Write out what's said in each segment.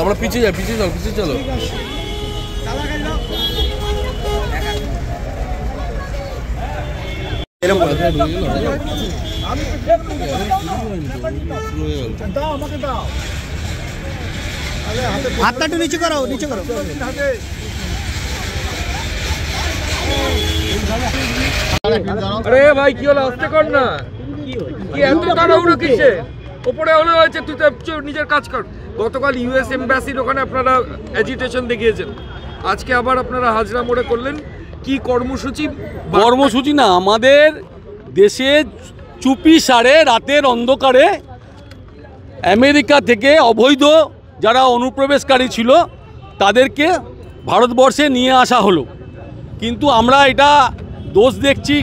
আমরা পিছিয়ে যাই, পিছিয়ে চলো, পিছিয়ে চলো। হাতটা একটু নিচে করো, নিচে করো। আরে ভাই কি হলো, আস্তে কর না। কি এত তাড়াহুড়ো কিসে? উপরে হলো হয়েছে, তুই তো নিজের কাজ কর। গতকাল ইউএস এমবাসির ওখানে আপনারা এজিটেশন দেখিয়েছেন, আজকে আবার আপনারা হাজরা মোড়ে করলেন। কি কর্মসূচি? কর্মসূচি না, আমাদের দেশে চুপি সারে রাতের অন্ধকারে আমেরিকা থেকে অবৈধ যারা অনুপ্রবেশকারী ছিল তাদেরকে ভারতবর্ষে নিয়ে আসা হলো। কিন্তু আমরা এটা দোষ দেখছি,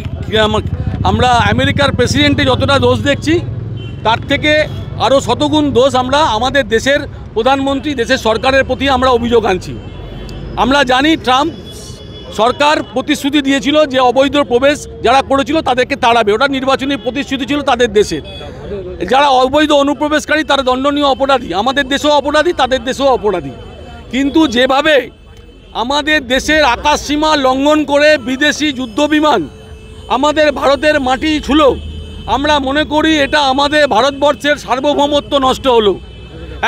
আমরা আমেরিকার প্রেসিডেন্টে যতটা দোষ দেখছি তার থেকে আরও শতগুণ দোষ আমরা আমাদের দেশের প্রধানমন্ত্রী, দেশের সরকারের প্রতি আমরা অভিযোগ আনছি। আমরা জানি ট্রাম্প সরকার প্রতিশ্রুতি দিয়েছিল যে অবৈধ প্রবেশ যারা করেছিল তাদেরকে তাড়াবে, ওটা নির্বাচনী প্রতিশ্রুতি ছিল তাদের দেশের। যারা অবৈধ অনুপ্রবেশকারী তারা দণ্ডনীয় অপরাধী, আমাদের দেশেও অপরাধী, তাদের দেশেও অপরাধী। কিন্তু যেভাবে আমাদের দেশের আকাশসীমা লঙ্ঘন করে বিদেশি যুদ্ধবিমান আমাদের ভারতের মাটি ছুঁলো, আমরা মনে করি এটা আমাদের ভারতবর্ষের সার্বভৌমত্ব নষ্ট হলো,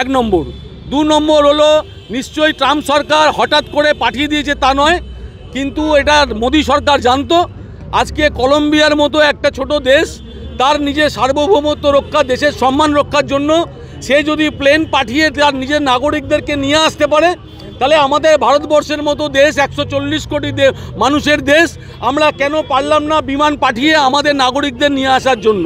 1 নম্বর। 2 নম্বর হলো, নিশ্চয়ই ট্রাম্প সরকার হঠাৎ করে পাঠিয়ে দিয়েছে তা নয়, কিন্তু এটা মোদী সরকার জানতো। আজকে কলম্বিয়ার মতো একটা ছোট দেশ তার নিজের সার্বভৌমত্ব রক্ষা, দেশের সম্মান রক্ষার জন্য সে যদি প্লেন পাঠিয়ে তার নিজের নাগরিকদেরকে নিয়ে আসতে পারে, তাহলে আমাদের ভারতবর্ষের মতো দেশ 140 কোটি মানুষের দেশ, আমরা কেন পারলাম না বিমান পাঠিয়ে আমাদের নাগরিকদের নিয়ে আসার জন্য?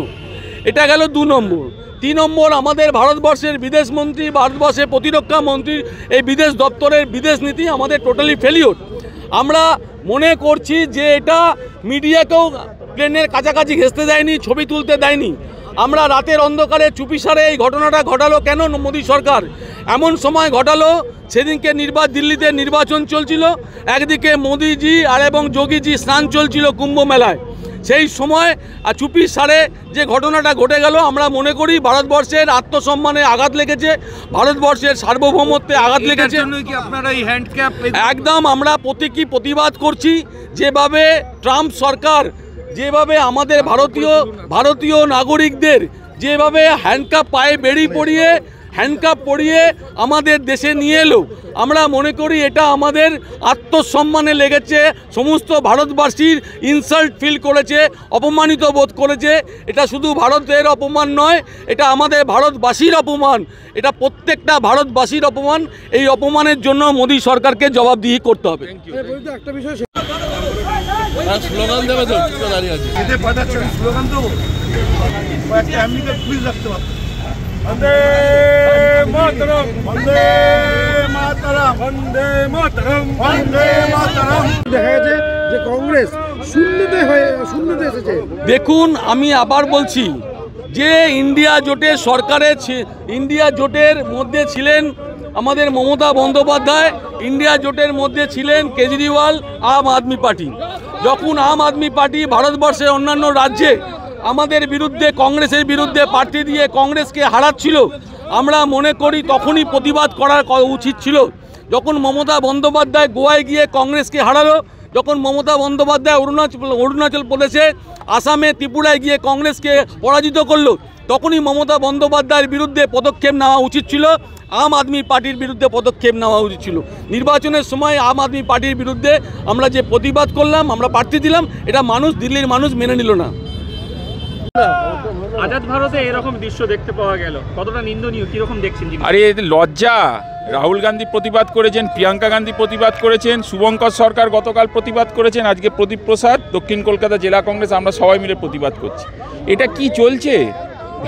এটা গেল 2 নম্বর। 3 নম্বর, আমাদের ভারতবর্ষের বিদেশমন্ত্রী, ভারতবর্ষের প্রতিরক্ষা মন্ত্রী এই বিদেশ দপ্তরের বিদেশ নীতি আমাদের টোটালি ফেলিওর। আমরা মনে করছি যে এটা মিডিয়াকেও প্লেনের কাছাকাছি ঘেঁষতে দেয়নি, ছবি তুলতে দেয়নি। আমরা রাতের অন্ধকারে চুপিসারে এই ঘটনাটা ঘটালো কেন মোদী সরকার? এমন সময় ঘটালো সেদিনকে দিল্লিতে নির্বাচন চলছিল, একদিকে মোদিজি আর এবং যোগীজি স্নান চলছিল কুম্ভ মেলায়। সেই সময় চুপিসারে যে ঘটনাটা ঘটে গেল, আমরা মনে করি ভারতবর্ষের আত্মসম্মানে আঘাত লেগেছে, ভারতবর্ষের সার্বভৌমত্বে আঘাত লেগেছে। আপনারা এই হ্যান্ডক্যাপ একদম আমরা প্রতিবাদ করছি। যেভাবে ট্রাম্প সরকার যেভাবে আমাদের ভারতীয় নাগরিকদের যেভাবে হ্যান্ডকাপ পায়ে বেড়ি পরিয়ে হ্যান্ডকাপ পরিয়ে আমাদের দেশে নিয়ে এলো, আমরা মনে করি এটা আমাদের আত্মসম্মানে লেগেছে। সমস্ত ভারতবাসীর ইনসাল্ট ফিল করেছে, অপমানিত বোধ করেছে। এটা শুধু ভারতের অপমান নয়, এটা আমাদের ভারতবাসীর অপমান, এটা প্রত্যেকটা ভারতবাসীর অপমান। এই অপমানের জন্য মোদী সরকারকে জবাবদিহি করতে হবে। একটা বিষয় স্লোগান দেবে তো, দাঁড়িয়ে আছে স্লোগান দেবো, আমেরিকার পুলিশ রাখতে পারতো। বন্দে মাতরম, বন্দে মাতরম, বন্দে মাতরম, বন্দে মাতরম। দেখা গেছে যে কংগ্রেস শূন্যতে এসেছে। দেখুন, আমি আবার বলছি যে ইন্ডিয়া জোটের মধ্যে ছিলেন আমাদের মমতা বন্দ্যোপাধ্যায়, ইন্ডিয়া জোটের মধ্যে ছিলেন কেজরিওয়াল, আম আদমি পার্টি। যখন আম আদমি পার্টি ভারতবর্ষের অন্যান্য রাজ্যে আমাদের বিরুদ্ধে, কংগ্রেসের বিরুদ্ধে প্রার্থী দিয়ে কংগ্রেসকে হারাচ্ছিল, আমরা মনে করি তখনই প্রতিবাদ করার উচিত ছিল। যখন মমতা বন্দ্যোপাধ্যায় গোয়ায় গিয়ে কংগ্রেসকে হারালো, যখন মমতা বন্দ্যোপাধ্যায় অরুণাচল প্রদেশে, আসামে, ত্রিপুরায় গিয়ে কংগ্রেসকে পরাজিত করলো, তখনই মমতা বন্দ্যোপাধ্যায়ের বিরুদ্ধে পদক্ষেপ নেওয়া উচিত ছিল, আম আদমি পার্টির বিরুদ্ধে পদক্ষেপ নেওয়া উচিত ছিল। নির্বাচনের সময় আম আদমি পার্টির বিরুদ্ধে আমরা যে প্রতিবাদ করলাম, আমরা প্রার্থী দিলাম, এটা দিল্লির মানুষ মেনে নিল না। আজাদ ভারতে এরকম দৃশ্য দেখতে পাওয়া গেল, কতটা নিন্দনীয়, কিরকম দেখছেন? আরে লজ্জা। রাহুল গান্ধী প্রতিবাদ করেছেন, প্রিয়াঙ্কা গান্ধী প্রতিবাদ করেছেন, শুভঙ্কর সরকার গতকাল প্রতিবাদ করেছেন, আজকে প্রদীপ প্রসাদ দক্ষিণ কলকাতা জেলা কংগ্রেস, আমরা সবাই মিলে প্রতিবাদ করছি। এটা কি চলছে?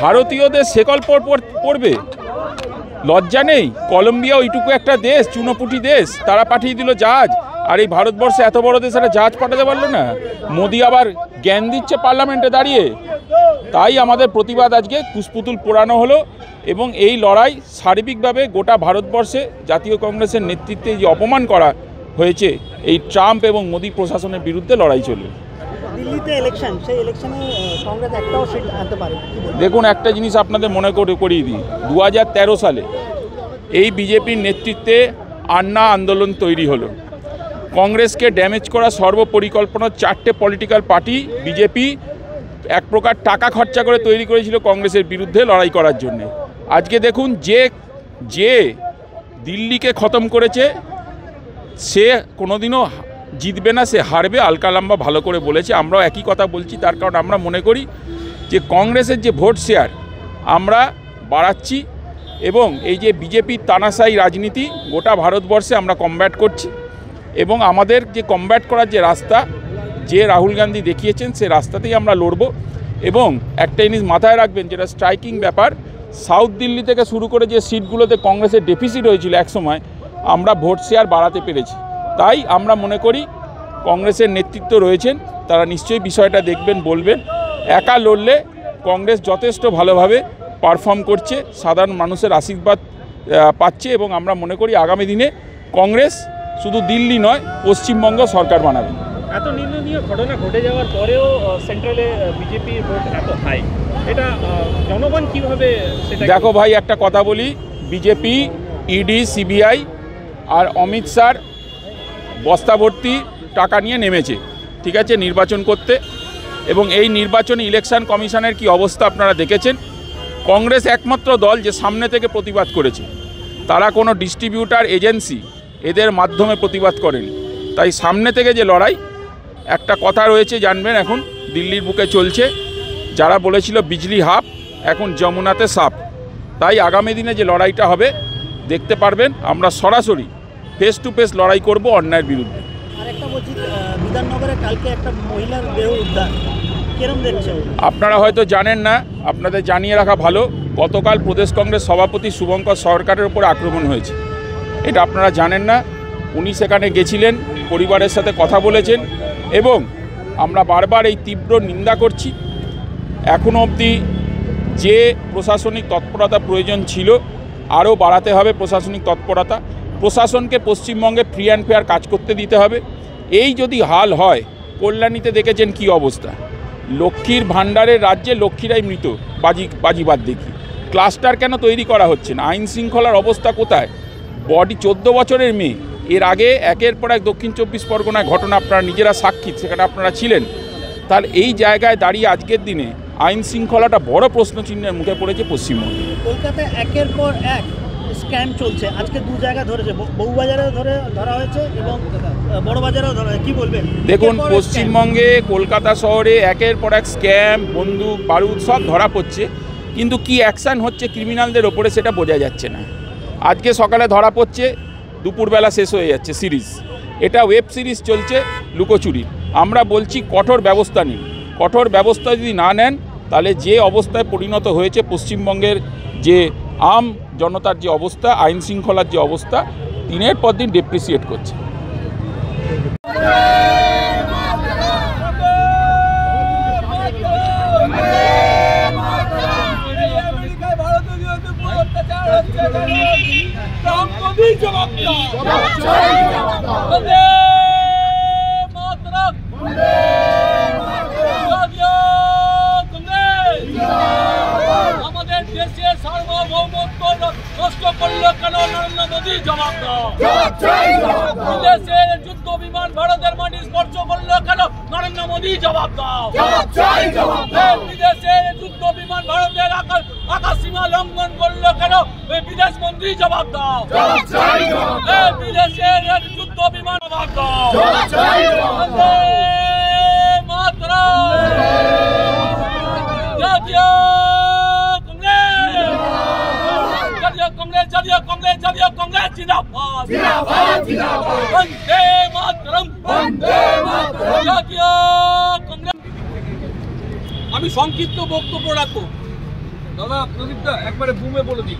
ভারতীয়দের শেকল পড়বে, লজ্জা নেই? কলম্বিয়া ওইটুকু একটা দেশ, চুনোপুটি দেশ, তারা পাঠিয়ে দিল জাহাজ, আর এই ভারতবর্ষে এত বড় দেশ একটা জাহাজ পাঠাতে পারলো না। মোদি আবার জ্ঞান দিচ্ছে পার্লামেন্টে দাঁড়িয়ে। তাই আমাদের প্রতিবাদ আজকে কুশপুতুল পোড়ানো হলো, এবং এই লড়াই সার্বিকভাবে গোটা ভারতবর্ষে জাতীয় কংগ্রেসের নেতৃত্বে যে অপমান করা হয়েছে এই ট্রাম্প এবং মোদি প্রশাসনের বিরুদ্ধে লড়াই চলবে। দিল্লিতে ইলেকশন, সেই ইলেকশনে কংগ্রেস একটাও সিট আনতে পারে। দেখুন, একটা জিনিস আপনাদের মনে করিয়ে দিই, 2013 সালে এই বিজেপির নেতৃত্বে আন্না আন্দোলন তৈরি হলো। কংগ্রেসকে ড্যামেজ করা সর্বপরিকল্পনা 4টে পলিটিক্যাল পার্টি বিজেপি এক প্রকার টাকা খরচা করে তৈরি করেছিল কংগ্রেসের বিরুদ্ধে লড়াই করার জন্য। আজকে দেখুন, যে দিল্লিকে খতম করেছে সে কোনোদিনও জিতবে না, সে হারবে। আলকা লাম্বা ভালো করে বলেছে, আমরাও একই কথা বলছি। তার কারণ আমরা মনে করি যে কংগ্রেসের যে ভোট শেয়ার আমরা বাড়াচ্ছি এবং এই যে বিজেপির তানাশাই রাজনীতি গোটা ভারতবর্ষে আমরা কমব্যাট করছি এবং আমাদের যে কমব্যাট করার যে রাস্তা যে রাহুল গান্ধী দেখিয়েছেন সে রাস্তাতেই আমরা লড়ব। এবং একটা জিনিস মাথায় রাখবেন, যেটা স্ট্রাইকিং ব্যাপার, সাউথ দিল্লি থেকে শুরু করে যে সিটগুলোতে কংগ্রেসের ডেফিসিট হয়েছিল একসময়, আমরা ভোট শেয়ার বাড়াতে পেরেছি। তাই আমরা মনে করি কংগ্রেসের নেতৃত্ব রয়েছেন, তারা নিশ্চয়ই বিষয়টা দেখবেন, বলবেন। একা লড়লে কংগ্রেস যথেষ্ট ভালোভাবে পারফর্ম করছে, সাধারণ মানুষের আশীর্বাদ পাচ্ছে এবং আমরা মনে করি আগামী দিনে কংগ্রেস শুধু দিল্লি নয় পশ্চিমবঙ্গ সরকার বানাবে। এত নিন্দনীয় ঘটনা ঘটে যাওয়ার পরেও সেন্ট্রালে বিজেপির ভোট এত হাই, এটা জনগণ কিভাবে সেটা? দেখো ভাই, একটা কথা বলি, বিজেপি, ইডি, সিবিআই আর অমিত শাহর বস্তা ভর্তি টাকা নিয়ে নেমেছে, ঠিক আছে, নির্বাচন করতে। এবং এই নির্বাচনে ইলেকশন কমিশনের কি অবস্থা আপনারা দেখেছেন। কংগ্রেস একমাত্র দল যে সামনে থেকে প্রতিবাদ করেছে, তারা কোনো ডিস্ট্রিবিউটার এজেন্সি এদের মাধ্যমে প্রতিবাদ করেনি। তাই সামনে থেকে যে লড়াই, একটা কথা রয়েছে জানবেন, এখন দিল্লির বুকে চলছে, যারা বলেছিল বিজলি হাফ, এখন যমুনাতে সাপ। তাই আগামী দিনে যে লড়াইটা হবে দেখতে পারবেন, আমরা সরাসরি ফেস টু ফেস লড়াই করব অন্যায়ের বিরুদ্ধে। আরেকটা বলছি, বিধাননগরে কালকে একটা মহিলার দেহ উদ্ধার, কিরকম দেখছেন? আপনারা হয়তো জানেন না, আপনাদের জানিয়ে রাখা ভালো, গতকাল প্রদেশ কংগ্রেস সভাপতি শুভঙ্কর সরকারের উপর আক্রমণ হয়েছে। এটা আপনারা জানেন না। উনি সেখানে গেছিলেন, পরিবারের সাথে কথা বলেছেন এবং আমরা বারবার এই তীব্র নিন্দা করছি। এখনও অবধি যে প্রশাসনিক তৎপরতা প্রয়োজন ছিল, আরও বাড়াতে হবে প্রশাসনিক তৎপরতা। প্রশাসনকে পশ্চিমবঙ্গে ফ্রি অ্যান্ড ফেয়ার কাজ করতে দিতে হবে। এই যদি হাল হয়, কল্যাণীতে দেখেছেন কি অবস্থা, লক্ষ্মীর ভাণ্ডারের রাজ্যে লক্ষ্মীরাই মৃত, বাজিবাদ দেখি। ক্লাস্টার কেন তৈরি করা হচ্ছে না? আইন শৃঙ্খলার অবস্থা কোথায়? বডি 14 বছরের মেয়ে, এর আগে একের পর এক দক্ষিণ 24 পরগনায় ঘটনা, আপনারা নিজেরা সাক্ষী, সেখানে আপনারা ছিলেন। তাহলে এই জায়গায় দাঁড়িয়ে আজকের দিনে আইন শৃঙ্খলাটা বড় প্রশ্নচিহ্নের মুখে পড়েছে পশ্চিমবঙ্গে। কলকাতায় একের পর এক স্ক্যাম চলছে, আজকে 2 জায়গায় ধরেছে, বউবাজারেও ধরা হয়েছে এবং বড়বাজারেও ধরা হয়েছে, কি বলবেন? দেখুন, পশ্চিমবঙ্গে কলকাতা শহরে একের পর এক স্ক্যাম, বন্দুক, বারুদ সব ধরা পড়ছে, কিন্তু কি অ্যাকশান হচ্ছে ক্রিমিনালদের ওপরে সেটা বোঝা যাচ্ছে না। আজকে সকালে ধরা পড়ছে, দুপুরবেলা শেষ হয়ে যাচ্ছে সিরিজ। এটা ওয়েব সিরিজ চলছে লুকোচুরি। আমরা বলছি কঠোর ব্যবস্থা নিন। কঠোর ব্যবস্থা যদি না নেন, তাহলে যে অবস্থায় পরিণত হয়েছে পশ্চিমবঙ্গের যে আম জনতার যে অবস্থা, আইন শৃঙ্খলার যে অবস্থা, দিনের পর দিন ডেপ্রিসিয়েট করছে। আমাদের দেশের সার্বভৌমত্ব নষ্ট করলো কেন নরেন্দ্র মোদী? জবাব দাও। বিদেশের যুদ্ধ বিমান ভারতের মাটি স্পর্শ করলো কেন নরেন্দ্র মোদী? জবাব দাও। বিদেশের যুদ্ধ বিমান ভারতের আকাশ সীমা লঙ্ঘন করলো কেন বিদেশ মন্ত্রী? জবাব দাও। বিদেশের যুদ্ধ বিমান জবাব দাও। জাতীয় কংগ্রেস জিন্দাবাদ। বন্দে মাতরম। জাতীয় কংগ্রেস। আমি সংক্ষিপ্ত বক্তব্য রাখবো। দাদা প্রদীপটা একবারে বুমে বলে দিই।